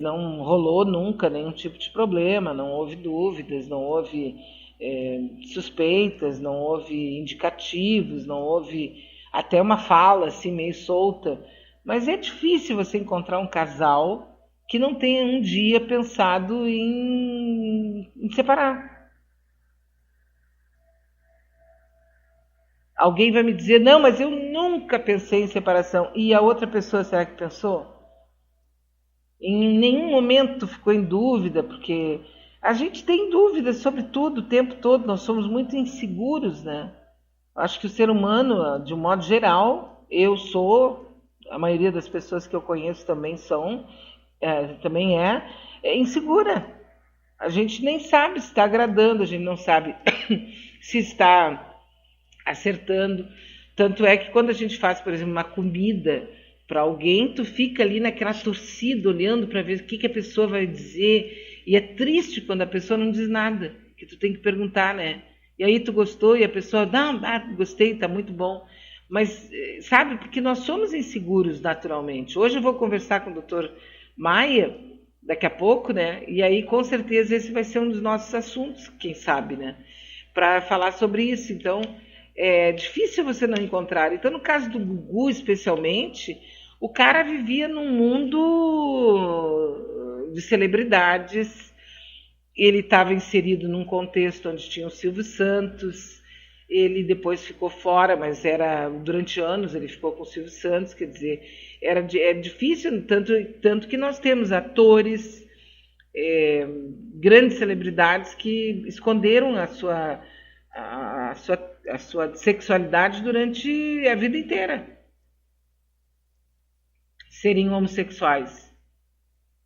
não rolou nunca nenhum tipo de problema, não houve dúvidas, não houve suspeitas, não houve indicativos, não houve até uma fala assim meio solta. Mas é difícil você encontrar um casal que não tenha um dia pensado em separar. Alguém vai me dizer, não, mas eu nunca pensei em separação. E a outra pessoa, será que pensou? Em nenhum momento ficou em dúvida, porque a gente tem dúvidas sobre tudo o tempo todo, nós somos muito inseguros, né? Acho que o ser humano, de um modo geral, eu sou, a maioria das pessoas que eu conheço também são, também é insegura. A gente nem sabe se está agradando, a gente não sabe se está acertando. Tanto é que quando a gente faz, por exemplo, uma comida para alguém, tu fica ali naquela torcida olhando para ver o que a pessoa vai dizer. E é triste quando a pessoa não diz nada, que tu tem que perguntar, né? E aí tu gostou e a pessoa, não, gostei, tá muito bom. Mas, sabe, porque nós somos inseguros naturalmente. Hoje eu vou conversar com o doutor Maia, daqui a pouco, né? E aí com certeza esse vai ser um dos nossos assuntos, quem sabe, né? Para falar sobre isso. Então, é difícil você não encontrar. Então, no caso do Gugu, especialmente, o cara vivia num mundo de celebridades. Ele estava inserido num contexto onde tinha o Silvio Santos. Ele depois ficou fora, mas era durante anos ele ficou com o Silvio Santos. Quer dizer, é difícil, tanto que nós temos atores, grandes celebridades que esconderam a sua sexualidade durante a vida inteira. Seriam homossexuais.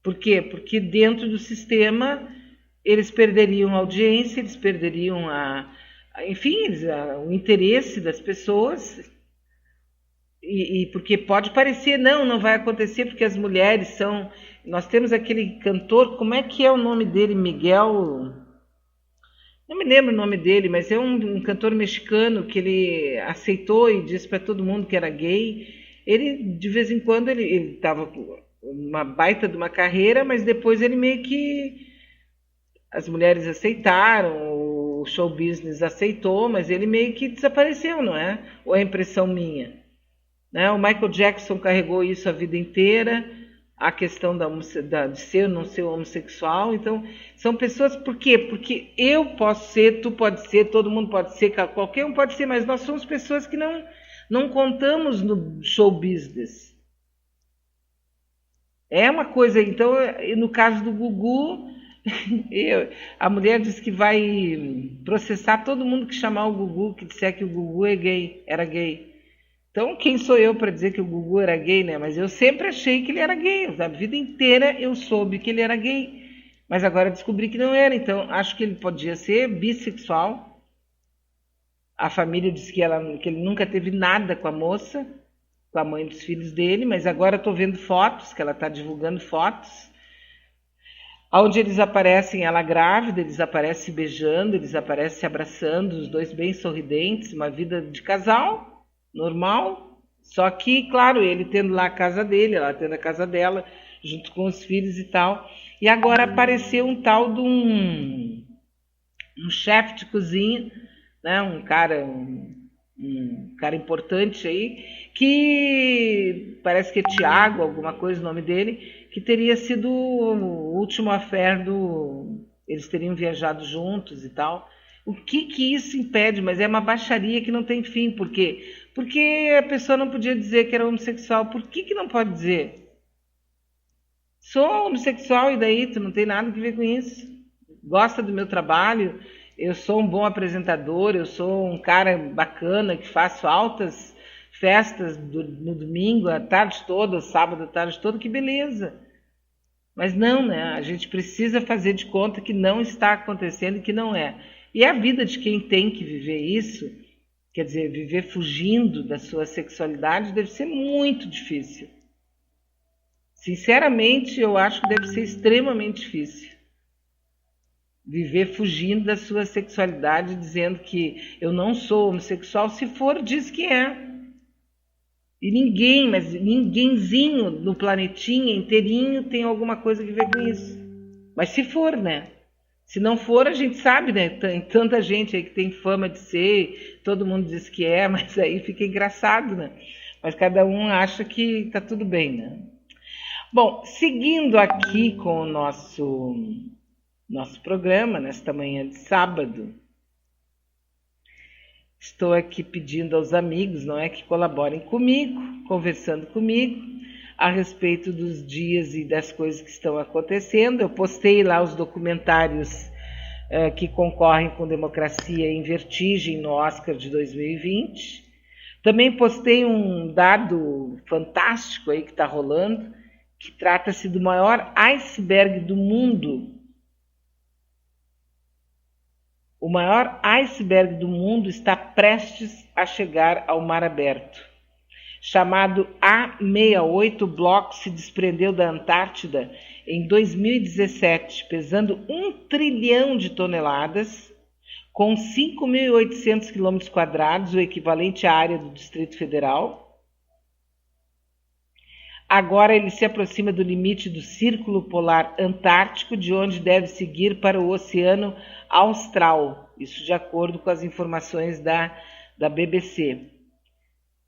Por quê? Porque dentro do sistema eles perderiam a audiência, eles perderiam enfim, o interesse das pessoas. E porque pode parecer, não vai acontecer porque as mulheres são... Nós temos aquele cantor, como é que é o nome dele? Miguel... Não me lembro o nome dele, mas é um cantor mexicano que ele aceitou e disse para todo mundo que era gay. Ele, de vez em quando, ele estava com uma baita de uma carreira, mas depois ele meio que... As mulheres aceitaram, o show business aceitou, mas ele meio que desapareceu, não é? Ou é impressão minha? Né? O Michael Jackson carregou isso a vida inteira, a questão de ser ou não ser homossexual. Então, são pessoas... Por quê? Porque eu posso ser, tu pode ser, todo mundo pode ser, qualquer um pode ser, mas nós somos pessoas que não contamos no show business. É uma coisa... Então, no caso do Gugu, a mulher diz que vai processar todo mundo que chamar o Gugu, que disser que o Gugu era gay. Então, quem sou eu para dizer que o Gugu era gay, né? Mas eu sempre achei que ele era gay. A vida inteira eu soube que ele era gay. Mas agora descobri que não era. Então, acho que ele podia ser bissexual. A família disse que ele nunca teve nada com a moça, com a mãe dos filhos dele. Mas agora estou vendo fotos, que ela está divulgando fotos, onde eles aparecem, ela grávida, eles aparecem se beijando, eles aparecem se abraçando, os dois bem sorridentes, uma vida de casal normal, só que, claro, ele tendo lá a casa dele, ela tendo a casa dela, junto com os filhos e tal. E agora apareceu um tal de um chefe de cozinha, né? Um cara importante aí, que parece que é Tiago, alguma coisa o nome dele, que teria sido o último affair eles teriam viajado juntos e tal. O que isso impede? Mas é uma baixaria que não tem fim. Por quê? Porque a pessoa não podia dizer que era homossexual. Por que não pode dizer? Sou homossexual e daí? Tu não tem nada a ver com isso. Gosta do meu trabalho? Eu sou um bom apresentador, eu sou um cara bacana que faço altas festas no domingo, a tarde toda, sábado a tarde toda, que beleza. Mas não, né? A gente precisa fazer de conta que não está acontecendo e que não é. E a vida de quem tem que viver isso, quer dizer, viver fugindo da sua sexualidade, deve ser muito difícil. Sinceramente, eu acho que deve ser extremamente difícil. Viver fugindo da sua sexualidade, dizendo que eu não sou homossexual, se for, diz que é. E ninguém, mas ninguémzinho no planetinha inteirinho tem alguma coisa a ver com isso. Mas se for, né? Se não for, a gente sabe, né? Tem tanta gente aí que tem fama de ser, todo mundo diz que é, mas aí fica engraçado, né? Mas cada um acha que tá tudo bem, né? Bom, seguindo aqui com o nosso programa, nesta manhã de sábado, estou aqui pedindo aos amigos, não é, que colaborem comigo, conversando comigo, a respeito dos dias e das coisas que estão acontecendo. Eu postei lá os documentários que concorrem com Democracia em Vertigem no Oscar de 2020. Também postei um dado fantástico aí que está rolando, que trata-se do maior iceberg do mundo. O maior iceberg do mundo está prestes a chegar ao mar aberto. Chamado A68, o bloco se desprendeu da Antártida em 2017, pesando 1 trilhão de toneladas, com 5.800 km², o equivalente à área do Distrito Federal. Agora ele se aproxima do limite do Círculo Polar Antártico, de onde deve seguir para o Oceano Austral, isso de acordo com as informações da BBC.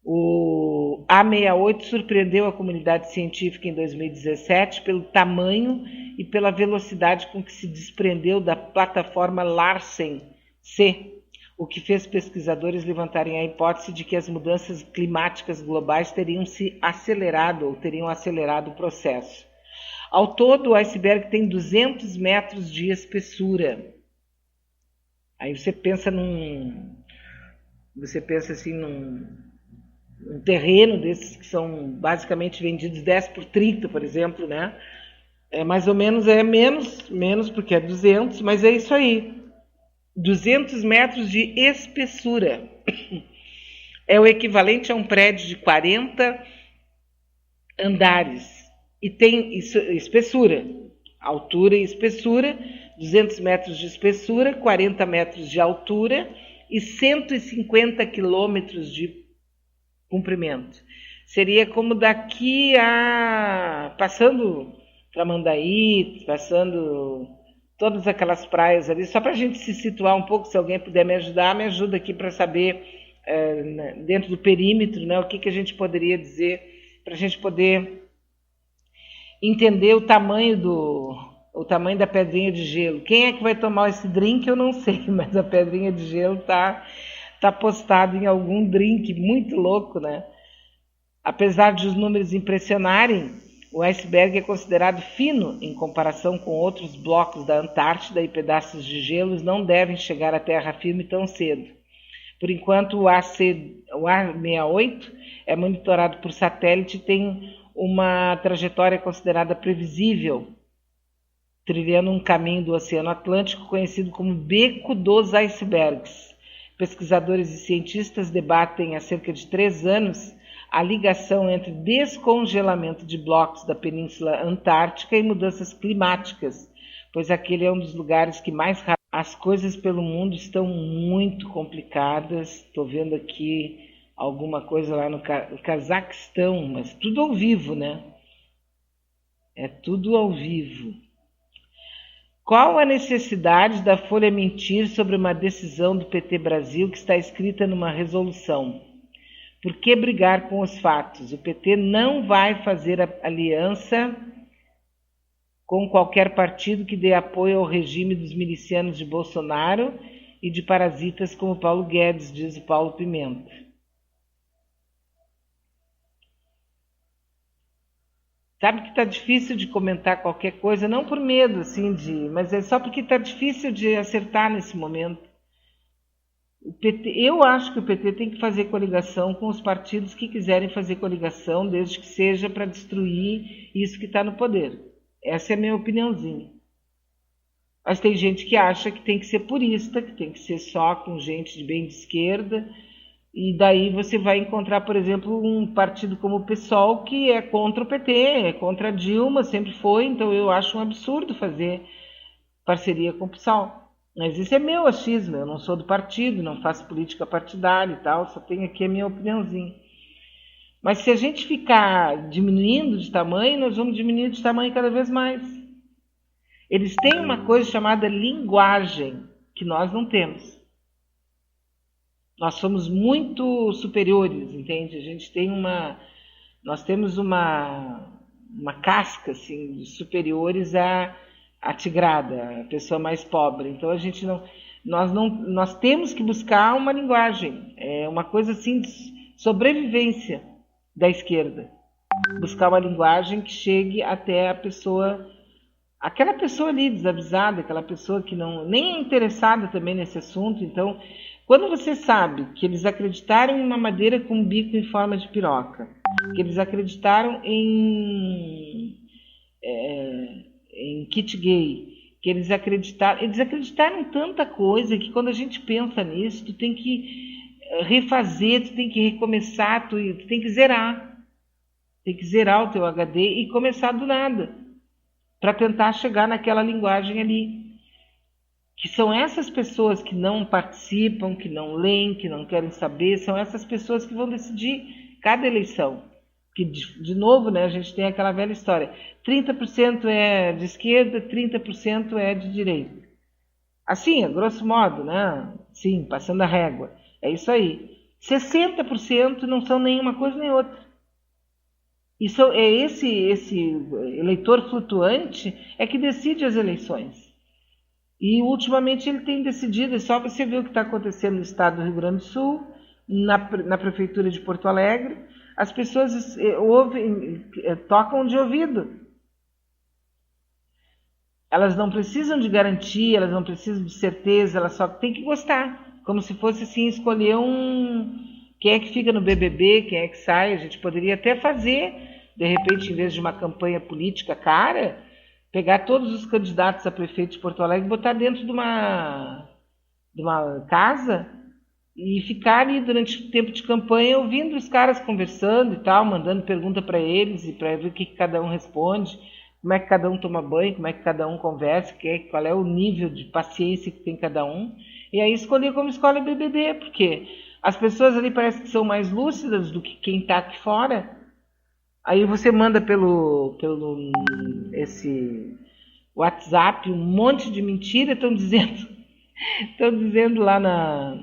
O A68 surpreendeu a comunidade científica em 2017 pelo tamanho e pela velocidade com que se desprendeu da plataforma Larsen C, o que fez pesquisadores levantarem a hipótese de que as mudanças climáticas globais teriam se acelerado ou teriam acelerado o processo. Ao todo, o iceberg tem 200 metros de espessura. Aí você pensa num terreno desses que são basicamente vendidos 10 por 30, por exemplo, né? É mais ou menos, menos porque é 200, mas é isso aí. 200 metros de espessura. É o equivalente a um prédio de 40 andares. E tem espessura, altura e espessura, 200 metros de espessura, 40 metros de altura e 150 quilômetros de comprimento. Seria como daqui passando Tramandaí, passando todas aquelas praias ali, só para a gente se situar um pouco. Se alguém puder me ajuda aqui para saber, dentro do perímetro, né, o que a gente poderia dizer, para a gente poder entender o tamanho da pedrinha de gelo. Quem é que vai tomar esse drink, eu não sei, mas a pedrinha de gelo tá postado em algum drink muito louco, né? Apesar de os números impressionarem, o iceberg é considerado fino em comparação com outros blocos da Antártida e pedaços de gelos não devem chegar à terra firme tão cedo. Por enquanto, o A68 é monitorado por satélite e tem uma trajetória considerada previsível, trilhando um caminho do Oceano Atlântico conhecido como Beco dos Icebergs. Pesquisadores e cientistas debatem há cerca de 3 anos a ligação entre descongelamento de blocos da Península Antártica e mudanças climáticas, pois aquele é um dos lugares que mais as coisas pelo mundo estão muito complicadas. Estou vendo aqui alguma coisa lá no Cazaquistão, mas tudo ao vivo, né? É tudo ao vivo. Qual a necessidade da Folha mentir sobre uma decisão do PT Brasil que está escrita numa resolução? Por que brigar com os fatos? O PT não vai fazer aliança com qualquer partido que dê apoio ao regime dos milicianos de Bolsonaro e de parasitas como Paulo Guedes, diz o Paulo Pimenta. Sabe que está difícil de comentar qualquer coisa, não por medo, assim, mas é só porque está difícil de acertar nesse momento. Eu acho que o PT tem que fazer coligação com os partidos que quiserem fazer coligação, desde que seja para destruir isso que está no poder. Essa é a minha opiniãozinha. Mas tem gente que acha que tem que ser purista, que tem que ser só com gente de bem de esquerda, e daí você vai encontrar, por exemplo, um partido como o PSOL que é contra o PT, é contra a Dilma, sempre foi, então eu acho um absurdo fazer parceria com o PSOL. Mas isso é meu achismo, eu não sou do partido, não faço política partidária e tal, só tenho aqui a minha opiniãozinha. Mas se a gente ficar diminuindo de tamanho, nós vamos diminuir de tamanho cada vez mais. Eles têm uma coisa chamada linguagem, que nós não temos. Nós somos muito superiores, entende? A gente tem nós temos uma casca assim, de superiores à tigrada, a pessoa mais pobre. Então a gente nós temos que buscar uma linguagem, uma coisa assim de sobrevivência da esquerda. Buscar uma linguagem que chegue até a pessoa, aquela pessoa ali desavisada, aquela pessoa que nem é interessada também nesse assunto. Então, quando você sabe que eles acreditaram em uma madeira com bico em forma de piroca, que eles acreditaram em kit gay, que eles acreditaram em tanta coisa que quando a gente pensa nisso, tu tem que refazer, tu tem que recomeçar, tu tem que zerar. Tem que zerar o teu HD e começar do nada, para tentar chegar naquela linguagem ali. Que são essas pessoas que não participam, que não leem, que não querem saber, são essas pessoas que vão decidir cada eleição. Que, de novo, né, a gente tem aquela velha história, 30% é de esquerda, 30% é de direita. Assim, a grosso modo, né? Sim, passando a régua. É isso aí. 60% não são nenhuma coisa nem outra. Isso é esse eleitor flutuante é que decide as eleições. E ultimamente ele tem decidido, é só você ver o que está acontecendo no estado do Rio Grande do Sul, na prefeitura de Porto Alegre, as pessoas tocam de ouvido. Elas não precisam de garantia, elas não precisam de certeza, elas só têm que gostar. Como se fosse assim, escolher quem é que fica no BBB, quem é que sai. A gente poderia até fazer, de repente, em vez de uma campanha política cara, pegar todos os candidatos a prefeito de Porto Alegre e botar dentro de uma casa e ficar ali durante o tempo de campanha ouvindo os caras conversando e tal, mandando pergunta para eles e para ver o que cada um responde, como é que cada um toma banho, como é que cada um conversa, qual é o nível de paciência que tem cada um. E aí escolher como escolhe o BBB, porque as pessoas ali parecem que são mais lúcidas do que quem está aqui fora. Aí você manda pelo esse WhatsApp um monte de mentira, estão dizendo lá na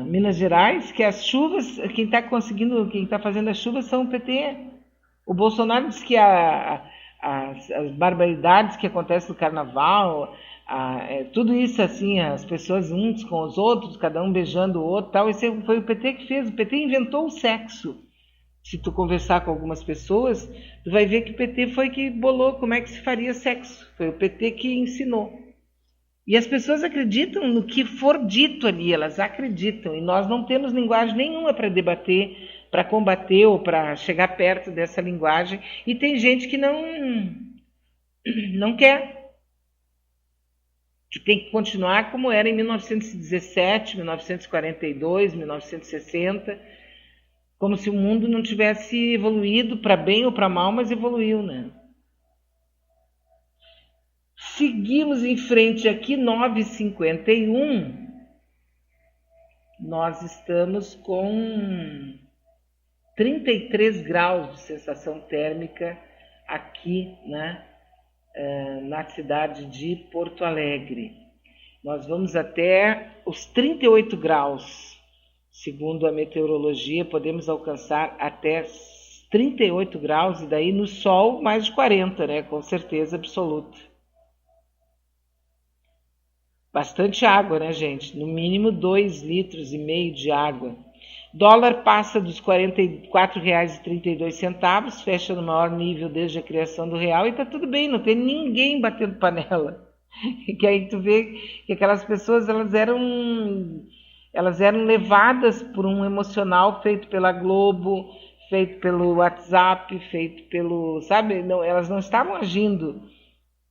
Minas Gerais que as chuvas, quem está fazendo as chuvas são o PT. O Bolsonaro diz que as barbaridades que acontecem no carnaval, tudo isso assim, as pessoas uns com os outros, cada um beijando o outro, tal, esse foi o PT que fez. O PT inventou o sexo. Se tu conversar com algumas pessoas, tu vai ver que o PT foi que bolou como é que se faria sexo. Foi o PT que ensinou. E as pessoas acreditam no que for dito ali, elas acreditam. E nós não temos linguagem nenhuma para debater, para combater ou para chegar perto dessa linguagem. E tem gente que não quer. Que tem que continuar como era em 1917, 1942, 1960... Como se o mundo não tivesse evoluído para bem ou para mal, mas evoluiu, né? Seguimos em frente aqui, 9h51. Nós estamos com 33 graus de sensação térmica aqui, né? Na cidade de Porto Alegre. Nós vamos até os 38 graus. Segundo a meteorologia, podemos alcançar até 38 graus e daí no sol mais de 40, né? Com certeza absoluta. Bastante água, né, gente? No mínimo 2,5 litros de água. Dólar passa dos R$ 44,32, fecha no maior nível desde a criação do real e tá tudo bem, não tem ninguém batendo panela. Que aí tu vê que aquelas pessoas, elas eram levadas por um emocional feito pela Globo, feito pelo WhatsApp, feito pelo... Sabe? Não, elas não estavam agindo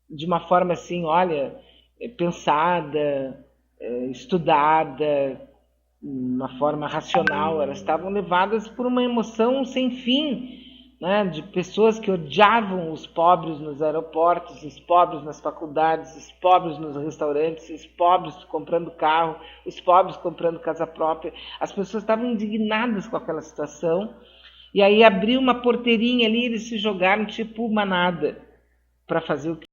de uma forma assim, olha, pensada, estudada, uma forma racional. Elas estavam levadas por uma emoção sem fim, né? De pessoas que odiavam os pobres nos aeroportos, os pobres nas faculdades, os pobres nos restaurantes, os pobres comprando carro, os pobres comprando casa própria. As pessoas estavam indignadas com aquela situação E aí abriu uma porteirinha ali, eles se jogaram tipo manada para fazer o que